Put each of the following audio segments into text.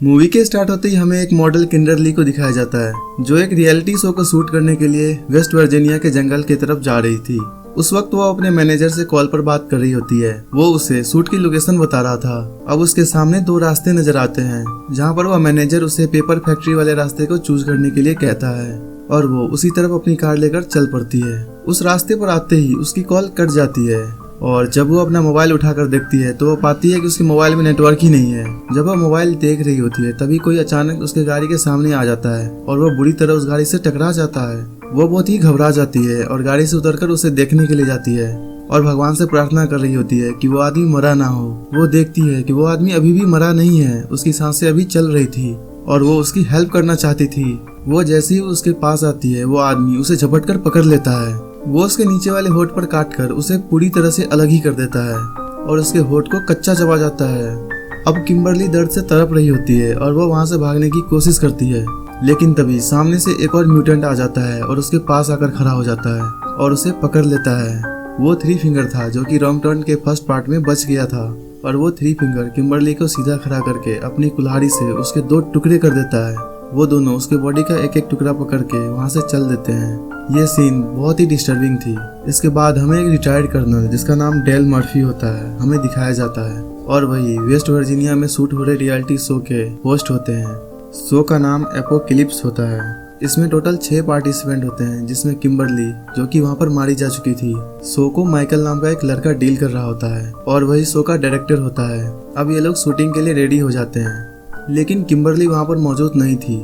Movie के start होते ही हमें एक मॉडल किंडरली को दिखाया जाता है जो एक रियलिटी शो को शूट करने के लिए वेस्ट वर्जीनिया के जंगल की तरफ जा रही थी। उस वक्त वो अपने मैनेजर से कॉल पर बात कर रही होती है। वो उसे शूट की लोकेशन बता रहा था। अब उसके सामने दो रास्ते नजर आते हैं जहाँ पर वह मैनेजर उसे पेपर फैक्ट्री वाले रास्ते को चूज करने के लिए कहता है और वो उसी तरफ अपनी कार लेकर चल पड़ती है। उस रास्ते पर आते ही उसकी कॉल कट जाती है और जब वो अपना मोबाइल उठाकर देखती है तो वो पाती है कि उसके मोबाइल में नेटवर्क ही नहीं है। जब वो मोबाइल देख रही होती है तभी कोई अचानक उसके गाड़ी के सामने आ जाता है और वो बुरी तरह उस गाड़ी से टकरा जाता है। वो बहुत ही घबरा जाती है और गाड़ी से उतरकर उसे देखने के लिए जाती है और भगवान से प्रार्थना कर रही होती है कि वो आदमी मरा ना हो। वो देखती है कि वो आदमी अभी भी मरा नहीं है, उसकी सांसें अभी चल रही थी और वो उसकी हेल्प करना चाहती थी। वो जैसे ही उसके पास आती है वो आदमी उसे झपट कर पकड़ लेता है। वो उसके नीचे वाले होठ पर काटकर उसे पूरी तरह से अलग ही कर देता है और उसके होठ को कच्चा चबा जाता है। अब किम्बरली दर्द से तड़प रही होती है और वो वहां से भागने की कोशिश करती है, लेकिन तभी सामने से एक और म्यूटेंट आ जाता है और उसके पास आकर खड़ा हो जाता है और उसे पकड़ लेता है। वो थ्री फिंगर था जो कि रॉन्ग टर्न के फर्स्ट पार्ट में बच गया था और वो थ्री फिंगर किम्बरली को सीधा खड़ा करके अपनी कुल्हाड़ी से उसके दो टुकड़े कर देता है। वो दोनों उसके बॉडी का एक एक टुकड़ा पकड़ के वहाँ से चल देते हैं। ये सीन बहुत ही डिस्टर्बिंग थी। इसके बाद हमें एक रिटायर्ड कर्नल जिसका नाम डेल मर्फी होता है हमें दिखाया जाता है और वही वेस्ट वर्जीनिया में शूट हो रहे रियलिटी शो के होस्ट होते हैं। शो का नाम एपोकलिप्स होता है। इसमें टोटल 6 पार्टिसिपेंट होते हैं जिसमें किम्बरली जो कि वहाँ पर मारी जा चुकी थी। शो को माइकल नाम का एक लड़का डील कर रहा होता है और वही शो का डायरेक्टर होता है। अब ये लोग शूटिंग के लिए रेडी हो जाते हैं लेकिन किम्बरली वहाँ पर मौजूद नहीं थी।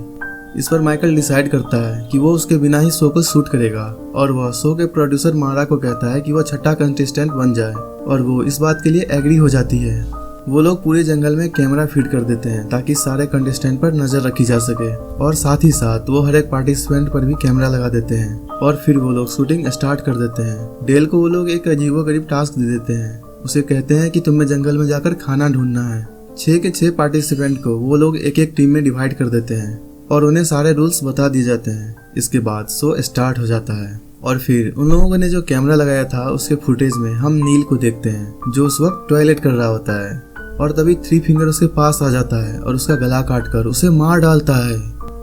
इस पर माइकल डिसाइड करता है कि वो उसके बिना ही शो को शूट करेगा और वह शो के प्रोड्यूसर मारा को कहता है कि वह छठा कंटेस्टेंट बन जाए और वो इस बात के लिए एग्री हो जाती है। वो लोग पूरे जंगल में कैमरा फिट कर देते हैं ताकि सारे कंटेस्टेंट पर नजर रखी जा सके और साथ ही साथ वो हर एक पार्टिसिपेंट पर भी कैमरा लगा देते हैं और फिर वो लोग शूटिंग स्टार्ट कर देते हैं। डेल को वो लोग एक अजीबोगरीब टास्क दे देते हैं। उसे कहते हैं कि तुम्हें जंगल में जाकर खाना ढूंढना है। 6 के 6 पार्टिसिपेंट को वो लोग एक एक टीम में डिवाइड कर देते हैं और उन्हें सारे रूल्स बता दिए जाते हैं। इसके बाद शो स्टार्ट हो जाता है और फिर उन लोगों ने जो कैमरा लगाया था उसके फुटेज में हम नील को देखते हैं जो उस वक्त टॉयलेट कर रहा होता है और तभी थ्री फिंगर उसके पास आ जाता है और उसका गला काटकर उसे मार डालता है।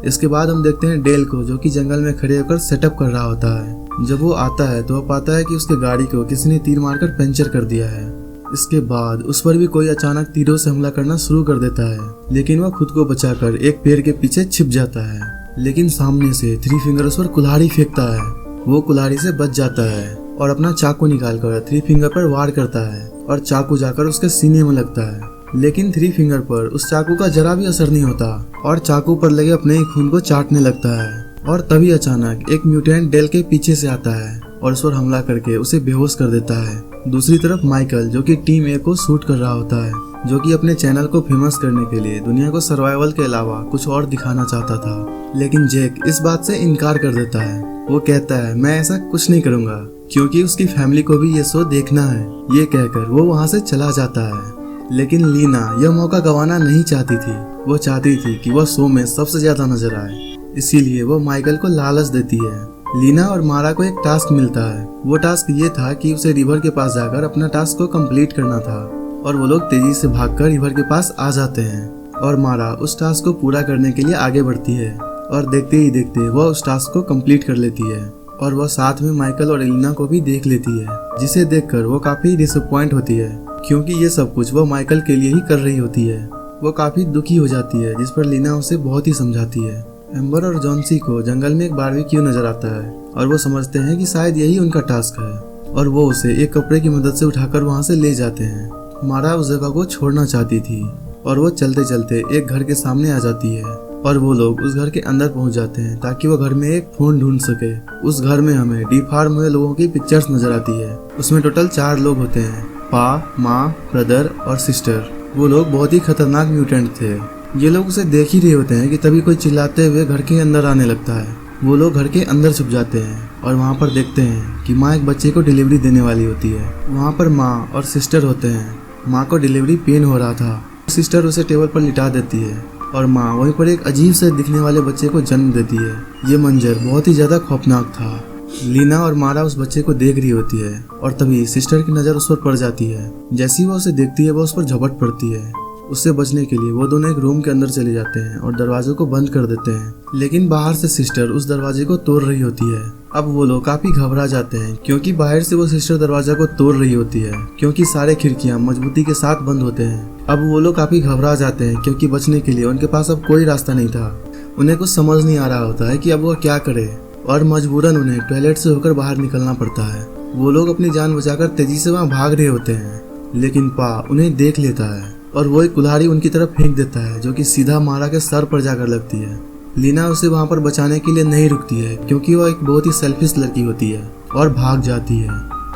इसके बाद हम देखते हैं डेल को जो कि जंगल में खड़े होकर सेटअप कर रहा होता है। जब वो आता है तो वह पाता है कि उसके गाड़ी को किसी ने तीर मारकर पंचर कर दिया है। इसके बाद उस पर भी कोई अचानक तीरों से हमला करना शुरू कर देता है लेकिन वह खुद को बचाकर एक पेड़ के पीछे छिप जाता है। लेकिन सामने से थ्री फिंगर उस पर कुल्हाड़ी फेंकता है। वो कुल्हाड़ी से बच जाता है और अपना चाकू निकालकर थ्री फिंगर पर वार करता है और चाकू जाकर उसके सीने में लगता है। लेकिन थ्री फिंगर पर उस चाकू का जरा भी असर नहीं होता और चाकू पर लगे अपने ही खून को चाटने लगता है। और तभी अचानक एक म्यूटेंट डेल के पीछे से आता है और उस पर हमला करके उसे बेहोश कर देता है। दूसरी तरफ माइकल जो कि टीम ए को शूट कर रहा होता है जो कि अपने चैनल को फेमस करने के लिए दुनिया को सर्वाइवल के अलावा कुछ और दिखाना चाहता था, लेकिन जैक इस बात से इनकार कर देता है। वो कहता है मैं ऐसा कुछ नहीं करूँगा क्योंकि उसकी फैमिली को भी ये शो देखना है। ये कहकर वो वहाँ से चला जाता है। लेकिन लीना यह मौका गंवाना नहीं चाहती थी। वो चाहती थी कि वह शो में सबसे ज्यादा नजर आए, इसीलिए वो माइकल को लालच देती है। लीना और मारा को एक टास्क मिलता है। वो टास्क ये था कि उसे रिवर के पास जाकर अपना टास्क को कंप्लीट करना था और वो लोग तेजी से भागकर रिवर के पास आ जाते हैं और मारा उस टास्क को पूरा करने के लिए आगे बढ़ती है और देखते ही देखते वह उस टास्क को कंप्लीट कर लेती है और वह साथ में माइकल और एलिना को भी देख लेती है, जिसे देखकर वो काफी डिसअपॉइंट होती है क्योंकि ये सब कुछ वो माइकल के लिए ही कर रही होती है। वो काफी दुखी हो जाती है जिस पर लीना उसे बहुत ही समझाती है। एम्बर और जॉन्सी को जंगल में एक बारबेक्यू नजर आता है और वो समझते हैं कि शायद यही उनका टास्क है और वो उसे एक कपड़े की मदद से उठाकर वहाँ से ले जाते हैं। मारा उस जगह को छोड़ना चाहती थी और वो चलते चलते एक घर के सामने आ जाती है और वो लोग उस घर के अंदर पहुंच जाते हैं ताकि वो घर में एक फोन ढूंढ सके। उस घर में हमें डिफॉर्म हुए लोगों की पिक्चर्स नजर आती है। उसमें टोटल 4 लोग होते हैं, पा, माँ, ब्रदर और सिस्टर। वो लोग बहुत ही खतरनाक म्यूटेंट थे। ये लोग उसे देख ही रहे होते हैं कि तभी कोई चिल्लाते हुए घर के अंदर आने लगता है। वो लोग घर के अंदर छुप जाते हैं और वहाँ पर देखते हैं कि माँ एक बच्चे को डिलीवरी देने वाली होती है। वहाँ पर माँ और सिस्टर होते हैं। माँ को डिलीवरी पेन हो रहा था। सिस्टर उसे टेबल पर लिटा देती है और माँ वहीं पर एक अजीब से दिखने वाले बच्चे को जन्म देती है। ये मंजर बहुत ही ज्यादा खौफनाक था। लीना और मारा उस बच्चे को देख रही होती है और तभी सिस्टर की नजर उस पर पड़ जाती है। जैसी वो उसे देखती है वो उस पर झपट पड़ती है उससे बचने के लिए वो दोनों एक रूम के अंदर चले जाते हैं और दरवाजे को बंद कर देते हैं, लेकिन बाहर से सिस्टर उस दरवाजे को तोड़ रही होती है। अब वो लोग काफी घबरा जाते हैं क्योंकि बाहर से वो सिस्टर दरवाजा को तोड़ रही होती है, क्योंकि सारे खिड़कियां मजबूती के साथ बंद होते हैं। अब वो लोग काफी घबरा जाते हैं क्योंकि बचने के लिए उनके पास अब कोई रास्ता नहीं था। उन्हें कुछ समझ नहीं आ रहा होता है कि अब वो क्या करे और मजबूरन उन्हें टॉयलेट से होकर बाहर निकलना पड़ता है। वो लोग अपनी जान बचाकर तेजी से वहाँ भाग रहे होते हैं, लेकिन पा उन्हें देख लेता है और वो एक कुल्हाड़ी उनकी तरफ फेंक देता है जो कि सीधा मारा के सर पर जाकर लगती है। लीना उसे वहाँ पर बचाने के लिए नहीं रुकती है क्योंकि वो एक बहुत ही सेल्फिश लड़की होती है और भाग जाती है।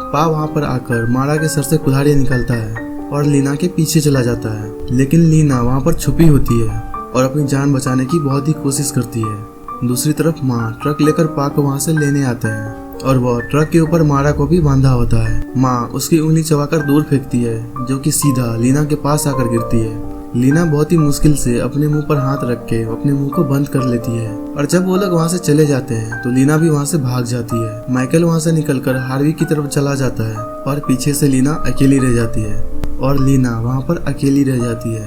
पा वहाँ पर आकर मारा के सर से कुल्हाड़ी निकालता है और लीना के पीछे चला जाता है, लेकिन लीना वहाँ पर छुपी होती है और अपनी जान बचाने की बहुत ही कोशिश करती है। दूसरी तरफ माँ ट्रक लेकर पा को वहाँ से लेने आते हैं और वह ट्रक के ऊपर मारा को भी बांधा होता है। माँ उसकी उंगली चबाकर दूर फेंकती है जो कि सीधा लीना के पास आकर गिरती है। लीना बहुत ही मुश्किल से अपने मुंह पर हाथ रख के अपने मुंह को बंद कर लेती है और जब वो लोग वहाँ से चले जाते हैं तो लीना भी वहाँ से भाग जाती है। माइकल वहाँ से निकलकर हार्वी की तरफ चला जाता है और पीछे से लीना अकेली रह जाती है और लीना वहाँ पर अकेली रह जाती है।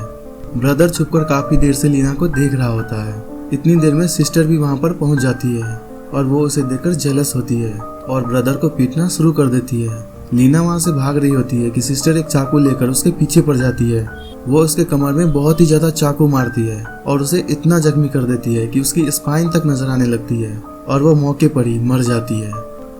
ब्रदर छुपकर काफी देर से लीना को देख रहा होता है। इतनी देर में सिस्टर भी वहाँ पर पहुँच जाती है और वो उसे देखकर जेलस होती है और ब्रदर को पीटना शुरू कर देती है। लीना वहाँ से भाग रही होती है कि सिस्टर एक चाकू लेकर उसके पीछे पड़ जाती है। वो उसके कमर में बहुत ही ज्यादा चाकू मारती है और उसे इतना जख्मी कर देती है कि उसकी स्पाइन तक नजर आने लगती है और वो मौके पर ही मर जाती है।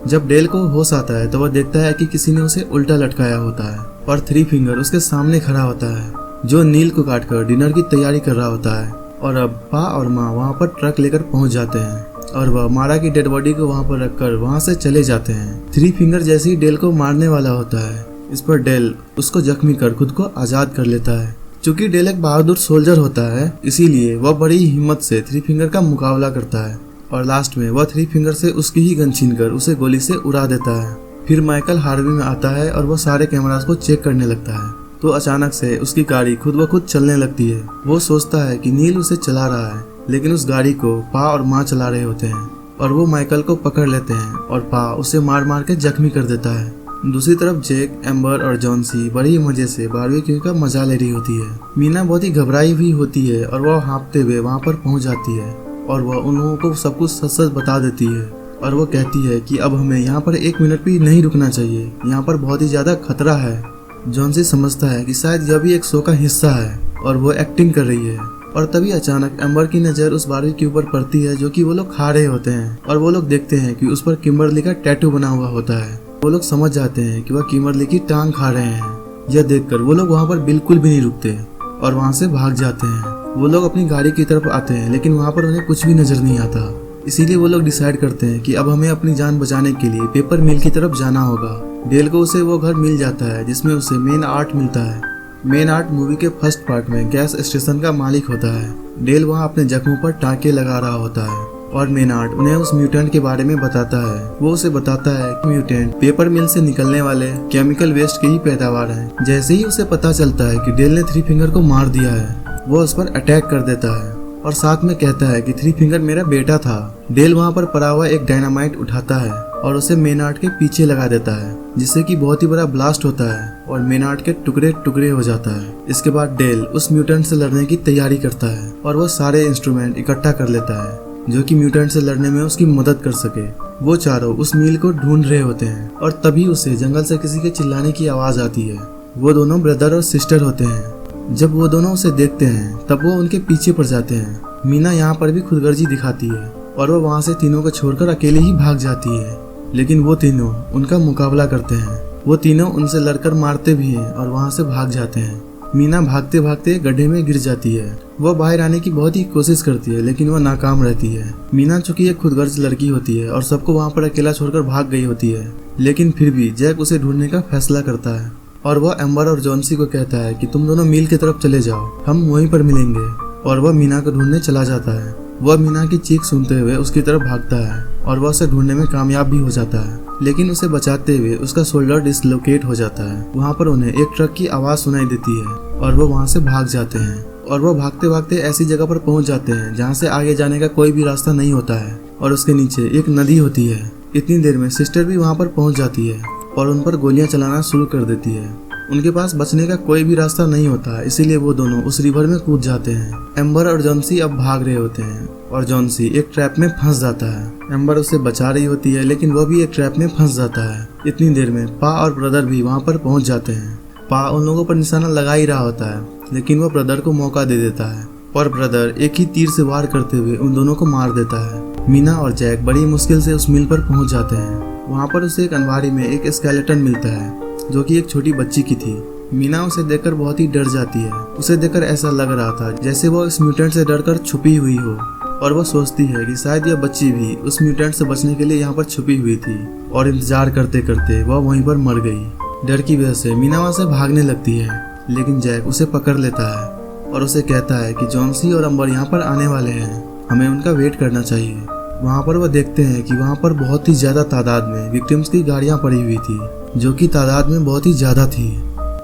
जब डेल को होश आता है तो वह देखता है कि किसी ने उसे उल्टा लटकाया होता है और थ्री फिंगर उसके सामने खड़ा होता है जो नील को काटकर डिनर की तैयारी कर रहा होता है। और अब पा और माँ वहाँ पर ट्रक लेकर पहुँच जाते हैं और वह मारा की डेड बॉडी को वहाँ पर रखकर वहाँ से चले जाते हैं। थ्री फिंगर जैसे ही डेल को मारने वाला होता है, इस पर डेल उसको जख्मी कर खुद को आजाद कर लेता है। चूंकि डेल एक बहादुर सोल्जर होता है, इसीलिए वह बड़ी हिम्मत से थ्री फिंगर का मुकाबला करता है और लास्ट में वह थ्री फिंगर से उसकी ही गन छीनकर उसे गोली से उड़ा देता है। फिर माइकल हार्वी में आता है और वह सारे कैमरास को चेक करने लगता है तो अचानक से उसकी गाड़ी खुद ब खुद चलने लगती है। वो सोचता है कि नील उसे चला रहा है, लेकिन उस गाड़ी को पा और माँ चला रहे होते हैं और वो माइकल को पकड़ लेते हैं और पा उसे मार मार के जख्मी कर देता है। दूसरी तरफ जेक, एम्बर और जॉन्सी बड़ी मजे से बारबेक्यू का मजा ले रही होती है। मीना बहुत ही घबराई हुई होती है और वह हाँफते हुए वहाँ पर पहुँच जाती है और वह उन लोगों को सब कुछ सच सच बता देती है और वो कहती है कि अब हमें यहाँ पर एक मिनट भी नहीं रुकना चाहिए, यहाँ पर बहुत ही ज्यादा खतरा है। जॉन्सी समझता है कि शायद यह भी एक शो का हिस्सा है और वो एक्टिंग कर रही है और तभी अचानक एम्बर की नज़र उस बारबेक्यू के ऊपर पड़ती है जो कि वो लोग खा रहे होते हैं और वो लोग देखते हैं कि उस पर किम्बरली का टैटू बना हुआ होता है। वो लोग समझ जाते हैं कि वह किम्बरली की टांग खा रहे हैं। यह देखकर वो लोग वहाँ पर बिल्कुल भी नहीं रुकते और वहाँ से भाग जाते हैं। वो लोग अपनी गाड़ी की तरफ आते हैं लेकिन वहाँ पर उन्हें कुछ भी नजर नहीं आता। इसीलिए वो लोग डिसाइड करते हैं कि अब हमें अपनी जान बचाने के लिए पेपर मिल की तरफ जाना होगा। डेल को उसे वो घर मिल जाता है जिसमें उसे मेन आर्ट मिलता है। मेन आर्ट मूवी के फर्स्ट पार्ट में गैस स्टेशन का मालिक होता है। डेल वहाँ अपने जख्मों पर टाँके लगा रहा होता है और मेन आर्ट उन्हें उस म्यूटेंट के बारे में बताता है। वो उसे बताता है कि म्यूटेंट पेपर मिल से निकलने वाले केमिकल वेस्ट की ही पैदावार है। जैसे ही उसे पता चलता है कि डेल ने थ्री फिंगर को मार दिया है, वो उस पर अटैक कर देता है और साथ में कहता है कि थ्री फिंगर मेरा बेटा था। डेल वहाँ पर पड़ा हुआ एक डायनामाइट उठाता है और उसे मेन आर्ट के पीछे लगा देता है जिससे कि बहुत ही बड़ा ब्लास्ट होता है और मेन आर्ट के टुकड़े टुकड़े हो जाता है। इसके बाद डेल उस म्यूटेंट से लड़ने की तैयारी करता है और वो सारे इंस्ट्रूमेंट इकट्ठा कर लेता है जो कि म्यूटेंट से लड़ने में उसकी मदद कर सके। वो चारों उस मील को ढूंढ रहे होते हैं और तभी उसे जंगल से किसी के चिल्लाने की आवाज आती है। वो दोनों ब्रदर और सिस्टर होते हैं। जब वो दोनों उसे देखते हैं तब वो उनके पीछे पड़ जाते हैं। मीना यहाँ पर भी खुदगर्जी दिखाती है और वो वहाँ से तीनों को छोड़कर अकेले ही भाग जाती है, लेकिन वो तीनों उनका मुकाबला करते हैं। वो तीनों उनसे लड़कर मारते भी हैं और वहाँ से भाग जाते हैं। मीना भागते भागते गड्ढे में गिर जाती है। वो बाहर आने की बहुत ही कोशिश करती है लेकिन वो नाकाम रहती है। मीना चूंकि एक खुदगर्ज लड़की होती है और सबको वहाँ पर अकेला छोड़कर भाग गई होती है, लेकिन फिर भी जैक उसे ढूंढने का फैसला करता है और वह एम्बर और जॉन्सी को कहता है कि तुम दोनों मील की तरफ चले जाओ, हम वहीं पर मिलेंगे। और वह मीना को ढूंढने चला जाता है। वह मीना की चीख सुनते हुए उसकी तरफ भागता है और वह उसे ढूंढने में कामयाब भी हो जाता है, लेकिन उसे बचाते हुए उसका शोल्डर डिसलोकेट हो जाता है। वहाँ पर उन्हें एक ट्रक की आवाज सुनाई देती है और वो वहाँ से भाग जाते हैं और वो भागते भागते ऐसी जगह पर पहुँच जाते हैं जहाँ से आगे जाने का कोई भी रास्ता नहीं होता है और उसके नीचे एक नदी होती है। इतनी देर में सिस्टर भी वहाँ पर पहुँच जाती है और उन पर गोलियां चलाना शुरू कर देती है। उनके पास बचने का कोई भी रास्ता नहीं होता, इसीलिए वो दोनों उस रिवर में कूद जाते हैं। एम्बर और जॉन्सी अब भाग रहे होते हैं और जॉन्सी एक ट्रैप में फंस जाता है। एम्बर उसे बचा रही होती है लेकिन वो भी एक ट्रैप में फंस जाता है। इतनी देर में पा और ब्रदर भी वहाँ पर पहुँच जाते हैं। पा उन लोगों पर निशाना लगा ही रहा होता है लेकिन वो ब्रदर को मौका दे देता है और ब्रदर एक ही तीर से वार करते हुए उन दोनों को मार देता है। मीना और जैक बड़ी मुश्किल से उस मिल पर पहुंच जाते हैं। वहां पर उसे एक अनवारी में एक स्केलेटन मिलता है जो कि एक छोटी बच्ची की थी। मीना उसे देखकर बहुत ही डर जाती है। उसे देखकर ऐसा लग रहा था जैसे वो इस म्यूटेंट से डरकर छुपी हुई हो और वो सोचती है कि शायद यह बच्ची भी उस म्यूटेंट से बचने के लिए यहाँ पर छुपी हुई थी और इंतजार करते करते वह वहीं पर मर गई। डर की वजह से मीना वहाँ से भागने लगती है लेकिन जैक उसे पकड़ लेता है और उसे कहता है कि जॉन्सी और अम्बर यहाँ पर आने वाले हैं, हमें उनका वेट करना चाहिए। वहाँ पर वह देखते हैं कि वहाँ पर बहुत ही ज्यादा तादाद में विक्टिम्स की गाड़ियाँ पड़ी हुई थी जो कि तादाद में बहुत ही ज्यादा थी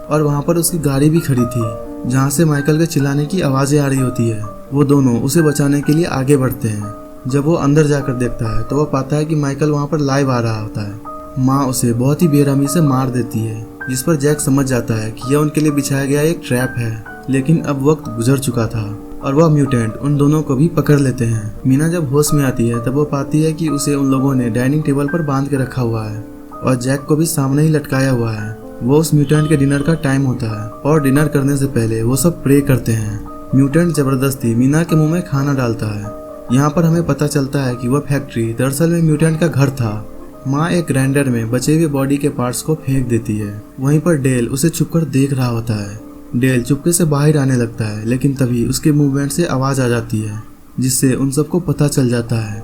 और वहाँ पर उसकी गाड़ी भी खड़ी थी जहाँ से माइकल के चिल्लाने की आवाजें आ रही होती है। वो दोनों उसे बचाने के लिए आगे बढ़ते हैं। जब वो अंदर जाकर देखता है तो वह पाता है कि माइकल वहाँ पर लाइव आ रहा होता है। माँ उसे बहुत ही बेरहमी से मार देती है जिस पर जैक समझ जाता है कि यह उनके लिए बिछाया गया एक ट्रैप है। लेकिन अब वक्त गुजर चुका था और वह म्यूटेंट उन दोनों को भी पकड़ लेते हैं। मीना जब होश में आती है तब वो पाती है कि उसे उन लोगों ने डाइनिंग टेबल पर बांध के रखा हुआ है और जैक को भी सामने ही लटकाया हुआ है। वो उस म्यूटेंट के डिनर का टाइम होता है और डिनर करने से पहले वो सब प्रे करते हैं। म्यूटेंट जबरदस्ती मीना के मुंह में खाना डालता है। यहाँ पर हमें पता चलता है कि वह फैक्ट्री दरअसल में म्यूटेंट का घर था। माँ एक ग्राइंडर में बचे हुए बॉडी के पार्ट्स को फेंक देती है। वहीं पर डेल उसे छुपकर देख रहा होता है। डेल चुपके से बाहर आने लगता है लेकिन तभी उसके मूवमेंट से आवाज आ जाती है जिससे उन सबको पता चल जाता है।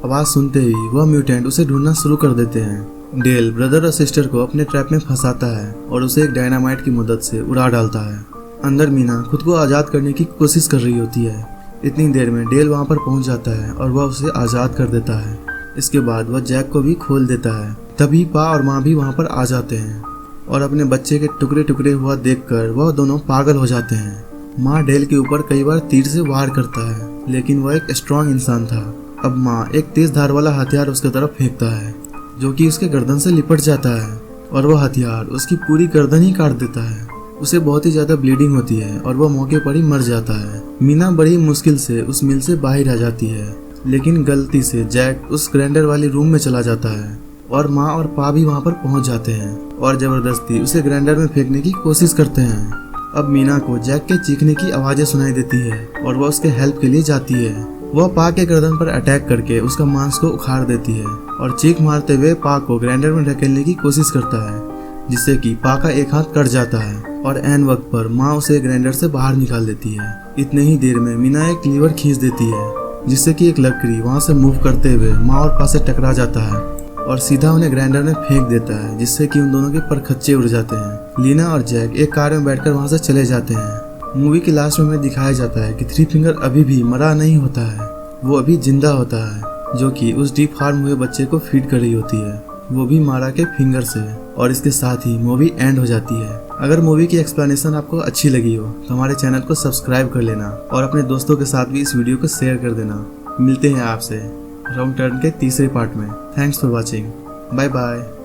आवाज सुनते ही वह म्यूटेंट उसे ढूंढना शुरू कर देते हैं। डेल ब्रदर और सिस्टर को अपने ट्रैप में फंसाता है और उसे एक डायनामाइट की मदद से उड़ा डालता है। अंदर मीना खुद को आजाद करने की कोशिश कर रही होती है। इतनी देर में डेल वहां पर पहुंच जाता है और वह उसे आजाद कर देता है। इसके बाद वह जैक को भी खोल देता है। तभी पा और माँ भी वहां पर आ जाते हैं और अपने बच्चे के टुकड़े टुकड़े हुआ देखकर वह दोनों पागल हो जाते हैं। माँ डेल के ऊपर कई बार तीर से वार करता है लेकिन वह एक स्ट्रॉन्ग इंसान था। अब माँ एक तेज धार वाला हथियार उसके तरफ फेंकता है जो कि उसके गर्दन से लिपट जाता है और वह हथियार उसकी पूरी गर्दन ही काट देता है। उसे बहुत ही ज्यादा ब्लीडिंग होती है और वह मौके पर ही मर जाता है। मीना बड़ी मुश्किल से उस मिल से बाहर आ जाती है लेकिन गलती से जैक उस ग्राइंडर वाली रूम में चला जाता है और माँ और पा भी वहाँ पर पहुँच जाते हैं और जबरदस्ती उसे ग्राइंडर में फेंकने की कोशिश करते हैं। अब मीना को जैक के चीखने की आवाजें सुनाई देती है और वह उसके हेल्प के लिए जाती है। वह पा के गर्दन पर अटैक करके उसका मांस को उखाड़ देती है और चीख मारते हुए पा को ग्राइंडर में ढकेलने की कोशिश करता है जिससे कि पा का एक हाथ कट जाता है और एन वक्त पर माँ उसे ग्राइंडर से बाहर निकाल देती है। इतने ही देर में मीना एक लीवर खींच देती है जिससे कि एक लकड़ी वहाँ से मूव करते हुए माँ और पा से टकरा जाता है और सीधा उन्हें ग्राइंडर में फेंक देता है जिससे कि उन दोनों के परखच्चे उड़ जाते हैं। लीना और जैक एक कार में बैठकर वहां से चले जाते हैं। मूवी के लास्ट में हमें दिखाया जाता है कि थ्री फिंगर अभी भी मरा नहीं होता है, वो अभी जिंदा होता है जो कि उस डीप फार्म हुए बच्चे को फीड कर रही होती है, वो भी मारा के फिंगर से। और इसके साथ ही मूवी एंड हो जाती है। अगर मूवी की एक्सप्लेनेशन आपको अच्छी लगी हो तो हमारे चैनल को सब्सक्राइब कर लेना और अपने दोस्तों के साथ भी इस वीडियो को शेयर कर देना। मिलते हैं आपसे रॉन्ग टर्न के तीसरे पार्ट में। Thanks for watching. Bye bye.